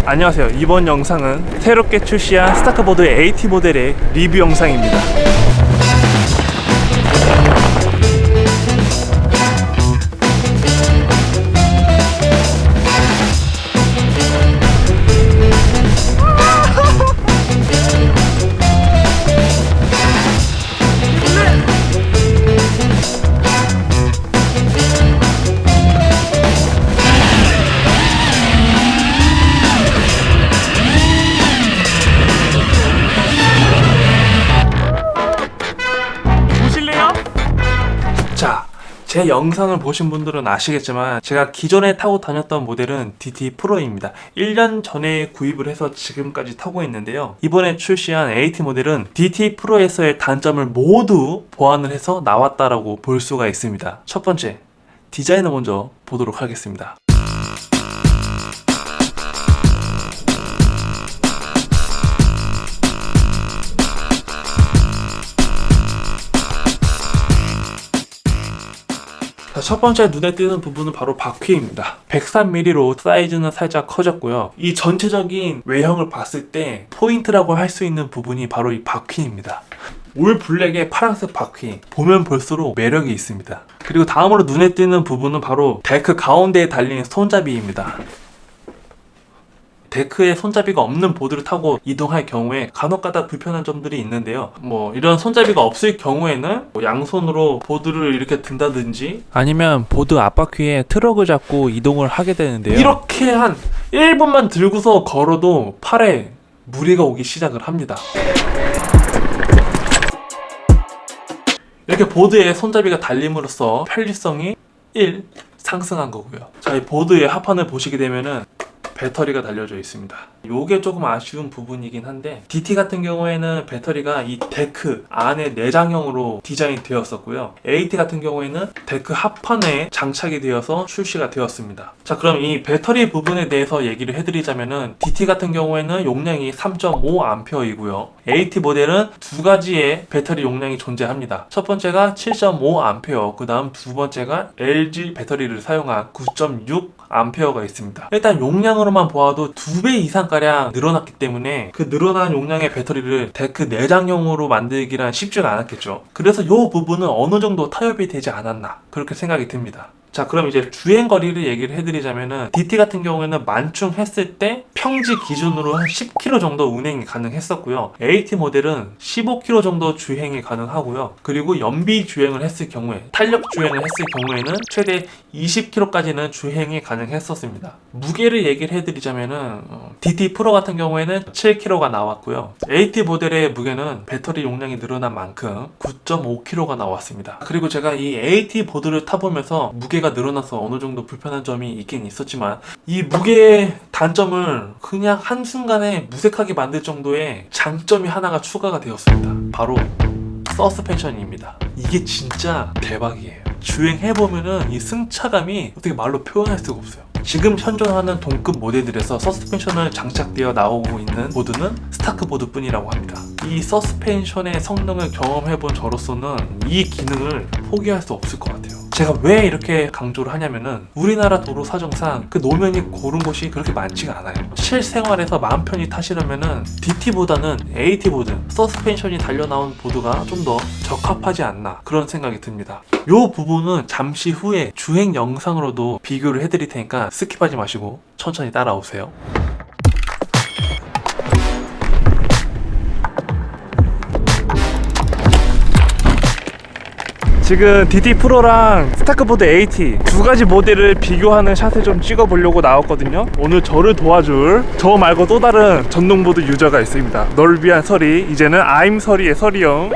안녕하세요. 이번 영상은 새롭게 출시한 스타크보드 AT 모델의 리뷰 영상입니다. 자, 제 영상을 보신 분들은 아시겠지만 제가 기존에 타고 다녔던 모델은 DT 프로입니다. 1년 전에 구입을 해서 지금까지 타고 있는데요. 이번에 출시한 AT 모델은 DT 프로에서의 단점을 모두 보완을 해서 나왔다라고 볼 수가 있습니다. 첫 번째, 디자인을 먼저 보도록 하겠습니다. 자, 첫 번째 눈에 띄는 부분은 바로 바퀴입니다. 103mm로 사이즈는 살짝 커졌고요. 이 전체적인 외형을 봤을 때 포인트라고 할 수 있는 부분이 바로 이 바퀴입니다. 올 블랙의 파란색 바퀴, 보면 볼수록 매력이 있습니다. 그리고 다음으로 눈에 띄는 부분은 바로 데크 가운데에 달린 손잡이입니다. 데크에 손잡이가 없는 보드를 타고 이동할 경우에 간혹가다 불편한 점들이 있는데요. 이런 손잡이가 없을 경우에는 양손으로 보드를 이렇게 든다든지 아니면 보드 앞바퀴에 트럭을 잡고 이동을 하게 되는데요. 이렇게 한 1분만 들고서 걸어도 팔에 무리가 오기 시작을 합니다. 이렇게 보드에 손잡이가 달림으로써 편리성이 1 상승한 거고요. 자, 이 보드의 하판을 보시게 되면은 배터리가 달려져 있습니다. 요게 조금 아쉬운 부분이긴 한데 DT 같은 경우에는 배터리가 이 데크 안에 내장형으로 디자인 되었었고요. AT 같은 경우에는 데크 하판에 장착이 되어서 출시가 되었습니다. 자, 그럼 이 배터리 부분에 대해서 얘기를 해드리자면은 DT 같은 경우에는 용량이 3.5A이고요. AT 모델은 두 가지의 배터리 용량이 존재합니다. 첫 번째가 7.5A, 그 다음 두 번째가 LG 배터리를 사용한 9.6A가 있습니다. 일단 용량으로만 보아도 2배 이상가량 늘어났기 때문에 그 늘어난 용량의 배터리를 데크 내장형으로 만들기란 쉽지가 않았겠죠. 그래서 이 부분은 어느 정도 타협이 되지 않았나 그렇게 생각이 듭니다. 자, 그럼 이제 주행거리를 얘기를 해드리자면은 DT 같은 경우에는 만충했을 때 평지 기준으로 한 10km 정도 운행이 가능했었고요. AT 모델은 15km 정도 주행이 가능하고요. 그리고 연비 주행을 했을 경우에, 탄력 주행을 했을 경우에는 최대 20km까지는 주행이 가능했었습니다. 무게를 얘기를 해드리자면은 DT 프로 같은 경우에는 7kg가 나왔고요. AT 모델의 무게는 배터리 용량이 늘어난 만큼 9.5kg가 나왔습니다. 그리고 제가 이 AT 보드를 타보면서 무게가 늘어나서 어느 정도 불편한 점이 있긴 있었지만 이 무게의 단점을 그냥 한순간에 무색하게 만들 정도의 장점이 하나가 추가가 되었습니다. 바로 서스펜션입니다. 이게 진짜 대박이에요. 주행해보면은 이 승차감이 어떻게 말로 표현할 수가 없어요. 지금 현존하는 동급 모델들에서 서스펜션을 장착되어 나오고 있는 보드는 스타크보드 뿐이라고 합니다. 이 서스펜션의 성능을 경험해본 저로서는 이 기능을 포기할 수 없을 것 같아요. 제가 왜 이렇게 강조를 하냐면은 우리나라 도로 사정상 그 노면이 고른 곳이 그렇게 많지가 않아요. 실생활에서 마음 편히 타시려면은 DT보다는 AT 보드, 서스펜션이 달려나온 보드가 좀 더 적합하지 않나 그런 생각이 듭니다. 이 부분은 잠시 후에 주행 영상으로도 비교를 해드릴 테니까 스킵하지 마시고 천천히 따라오세요. 지금 DT 프로랑 스타크보드 AT 두 가지 모델을 비교하는 샷을 좀 찍어보려고 나왔거든요. 오늘 저를 도와줄 저 말고 또 다른 전동보드 유저가 있습니다. 널 위한 서리, 이제는 I'm 서리의 서리형.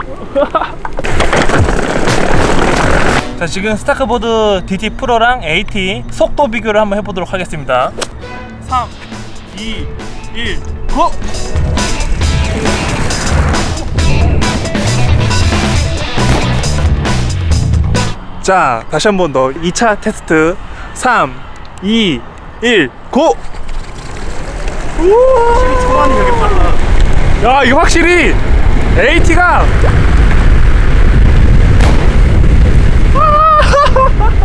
자, 지금 스타크보드 DT 프로랑 AT 속도 비교를 한번 해보도록 하겠습니다. 3, 2, 1, 고! 자, 다시 한 번 더 2차 테스트. 3, 2, 1, 고! 우와! 초반이 되게 빨라. 야, 이거 확실히 AT가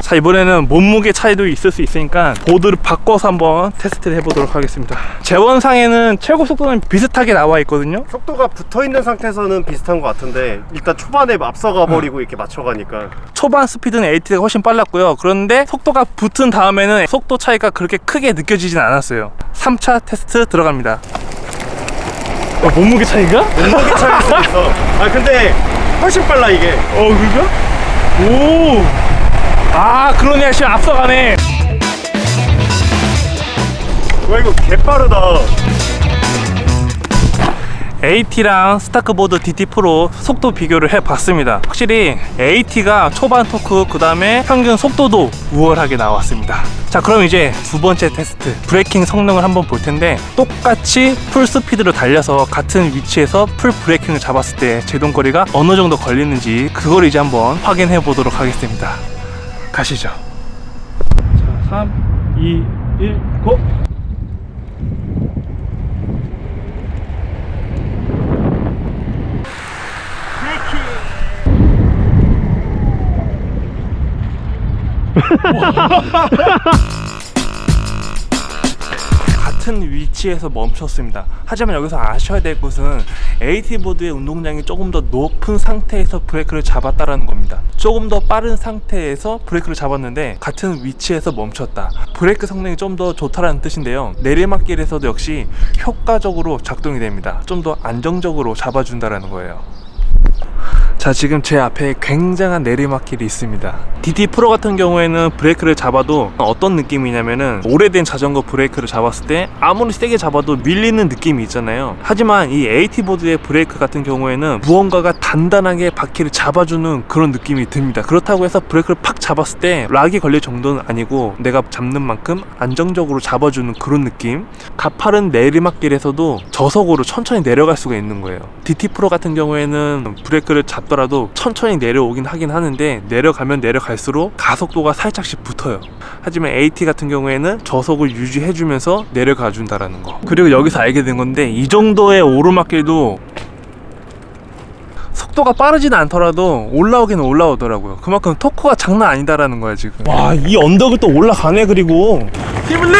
자, 이번에는 몸무게 차이도 있을 수 있으니까 보드를 바꿔서 한번 테스트를 해보도록 하겠습니다. 재원상에는 최고 속도는 비슷하게 나와 있거든요. 속도가 붙어있는 상태에서는 비슷한 것 같은데 일단 초반에 앞서가 버리고 이렇게 맞춰가니까 초반 스피드는 AT가 훨씬 빨랐고요. 그런데 속도가 붙은 다음에는 속도 차이가 그렇게 크게 느껴지진 않았어요. 3차 테스트 들어갑니다. 몸무게 차이가? 몸무게 차이일 수도 있어. 아 근데 훨씬 빨라 이게. 그러니까? 오! 그러네. 지금 앞서가네. 와 이거 개빠르다. AT랑 스타크보드 DT 프로 속도 비교를 해봤습니다. 확실히 AT가 초반 토크 그 다음에 평균 속도도 우월하게 나왔습니다. 자, 그럼 이제 두 번째 테스트 브레이킹 성능을 한번 볼 텐데, 똑같이 풀 스피드로 달려서 같은 위치에서 풀 브레이킹을 잡았을 때 제동거리가 어느 정도 걸리는지 그걸 이제 한번 확인해 보도록 하겠습니다. 가시죠. 자, 3, 2, 1, 고! 같은 위치에서 멈췄습니다. 하지만 여기서 아셔야 될 것은 AT보드의 운동량이 조금 더 높은 상태에서 브레이크를 잡았다라는 겁니다. 조금 더 빠른 상태에서 브레이크를 잡았는데 같은 위치에서 멈췄다. 브레이크 성능이 좀 더 좋다라는 뜻인데요. 내리막길에서도 역시 효과적으로 작동이 됩니다. 좀 더 안정적으로 잡아준다라는 거예요. 자, 지금 제 앞에 굉장한 내리막길이 있습니다. DT 프로 같은 경우에는 브레이크를 잡아도 어떤 느낌이냐면은, 오래된 자전거 브레이크를 잡았을 때 아무리 세게 잡아도 밀리는 느낌이 있잖아요. 하지만 이 AT 보드의 브레이크 같은 경우에는 무언가가 단단하게 바퀴를 잡아주는 그런 느낌이 듭니다. 그렇다고 해서 브레이크를 팍 잡았을 때 락이 걸릴 정도는 아니고 내가 잡는 만큼 안정적으로 잡아주는 그런 느낌. 가파른 내리막길에서도 저속으로 천천히 내려갈 수가 있는 거예요. DT 프로 같은 경우에는 브레이크를 잡더라도 천천히 내려오긴 하긴 하는데, 내려가면 내려갈수록 가속도가 살짝씩 붙어요. 하지만 AT 같은 경우에는 저속을 유지해주면서 내려가 준다라는 거. 그리고 여기서 알게 된 건데, 이 정도의 오르막길도 속도가 빠르진 않더라도 올라오긴 올라오더라고요. 그만큼 토크가 장난 아니다라는 거야 지금. 와, 이 언덕을 또 올라가네. 그리고 힘을 내!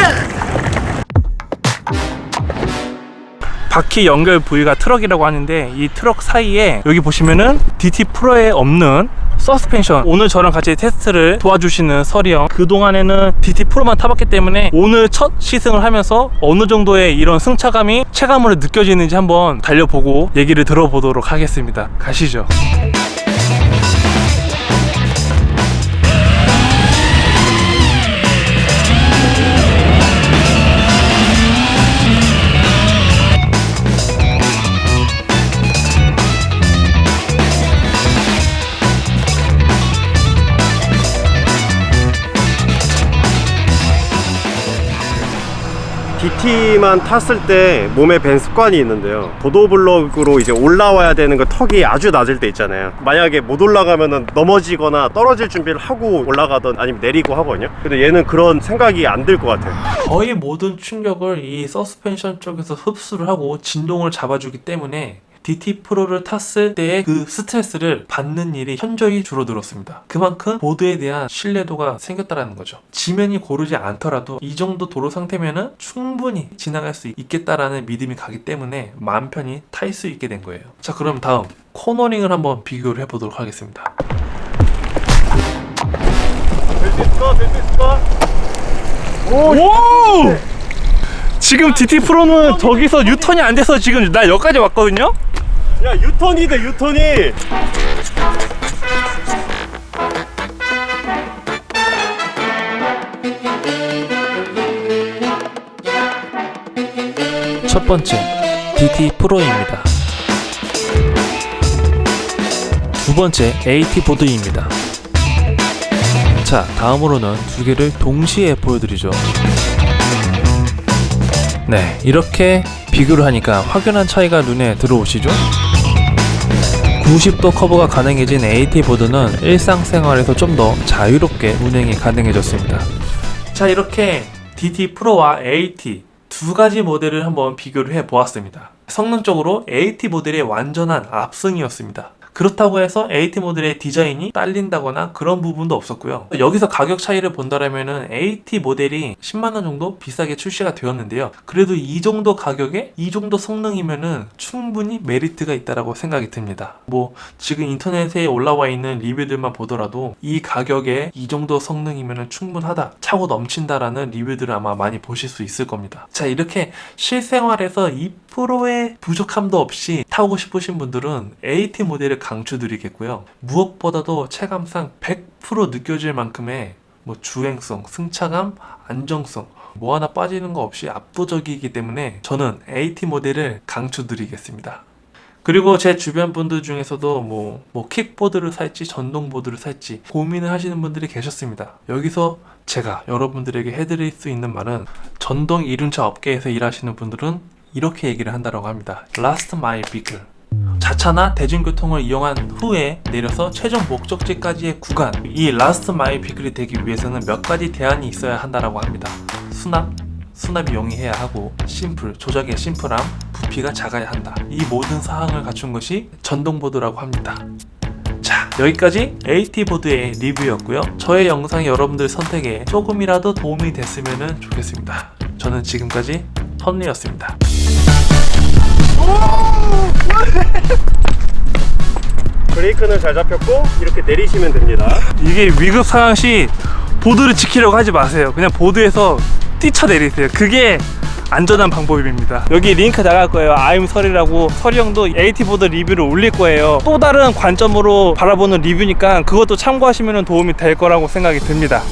바퀴 연결 부위가 트럭이라고 하는데, 이 트럭 사이에 여기 보시면은 DT 프로에 없는 서스펜션, 오늘 저랑 같이 테스트를 도와주시는 설이 형, 그동안에는 DT 프로만 타봤기 때문에 오늘 첫 시승을 하면서 어느 정도의 이런 승차감이 체감으로 느껴지는지 한번 달려보고 얘기를 들어보도록 하겠습니다. 가시죠. DT만 탔을 때 몸에 밴 습관이 있는데요. 보도블럭으로 이제 올라와야 되는 그 턱이 아주 낮을 때 있잖아요. 만약에 못 올라가면은 넘어지거나 떨어질 준비를 하고 올라가던 아니면 내리고 하거든요. 근데 얘는 그런 생각이 안 들 것 같아요. 거의 모든 충격을 이 서스펜션 쪽에서 흡수를 하고 진동을 잡아주기 때문에 DT 프로를 탔을 때의 그 스트레스를 받는 일이 현저히 줄어들었습니다. 그만큼 보드에 대한 신뢰도가 생겼다라는 거죠. 지면이 고르지 않더라도 이 정도 도로 상태면은 충분히 지나갈 수 있겠다라는 믿음이 가기 때문에 마음 편히 탈 수 있게 된 거예요. 자, 그럼 다음 코너링을 한번 비교를 해보도록 하겠습니다. 될 수 있을까? 될 수 있을까? 오! 지금 DT 프로는 저기서 유턴이 안 돼서 지금 나 여기까지 왔거든요? 야, 유턴이 돼, 유턴이! 첫 번째, DT 프로입니다. 두 번째, AT 보드입니다. 자, 다음으로는 두 개를 동시에 보여드리죠. 네, 이렇게 비교를 하니까 확연한 차이가 눈에 들어오시죠? 90도 커브가 가능해진 AT 보드는 일상생활에서 좀 더 자유롭게 운행이 가능해졌습니다. 자, 이렇게 DT 프로와 AT 두 가지 모델을 한번 비교를 해 보았습니다. 성능적으로 AT 모델의 완전한 압승이었습니다. 그렇다고 해서 AT 모델의 디자인이 딸린다거나 그런 부분도 없었고요. 여기서 가격 차이를 본다라면은 AT 모델이 10만원 정도 비싸게 출시가 되었는데요. 그래도 이 정도 가격에 이 정도 성능이면은 충분히 메리트가 있다라고 생각이 듭니다. 뭐 지금 인터넷에 올라와 있는 리뷰들만 보더라도 이 가격에 이 정도 성능이면은 충분하다, 차고 넘친다라는 리뷰들을 아마 많이 보실 수 있을 겁니다. 자, 이렇게 실생활에서 2%의 부족함도 없이 타고 싶으신 분들은 AT 모델을 강추드리겠고요. 무엇보다도 체감상 100% 느껴질 만큼의 뭐 주행성, 승차감, 안정성 뭐 하나 빠지는 거 없이 압도적이기 때문에 저는 AT 모델을 강추드리겠습니다. 그리고 제 주변 분들 중에서도 뭐 킥보드를 살지 전동보드를 살지 고민을 하시는 분들이 계셨습니다. 여기서 제가 여러분들에게 해드릴 수 있는 말은, 전동 이륜차 업계에서 일하시는 분들은 이렇게 얘기를 한다고 합니다. Last Mile Vehicle. 자차나 대중교통을 이용한 후에 내려서 최종 목적지까지의 구간, 이 Last Mile Vehicle이 되기 위해서는 몇 가지 대안이 있어야 한다고 합니다. 수납이 용이해야 하고, 조작의 심플함, 부피가 작아야 한다. 이 모든 사항을 갖춘 것이 전동보드라고 합니다. 자, 여기까지 AT보드의 리뷰였고요. 저의 영상이 여러분들 선택에 조금이라도 도움이 됐으면 좋겠습니다. 저는 지금까지 헌리였습니다. 브레이크는 잘 잡혔고 이렇게 내리시면 됩니다. 이게 위급 상황 시 보드를 지키려고 하지 마세요. 그냥 보드에서 뛰쳐내리세요. 그게 안전한 방법입니다. 여기 링크 나갈 거예요. I'm 설이라고. 설이 형도 AT보드 리뷰를 올릴 거예요. 또 다른 관점으로 바라보는 리뷰니까 그것도 참고하시면 도움이 될 거라고 생각이 듭니다.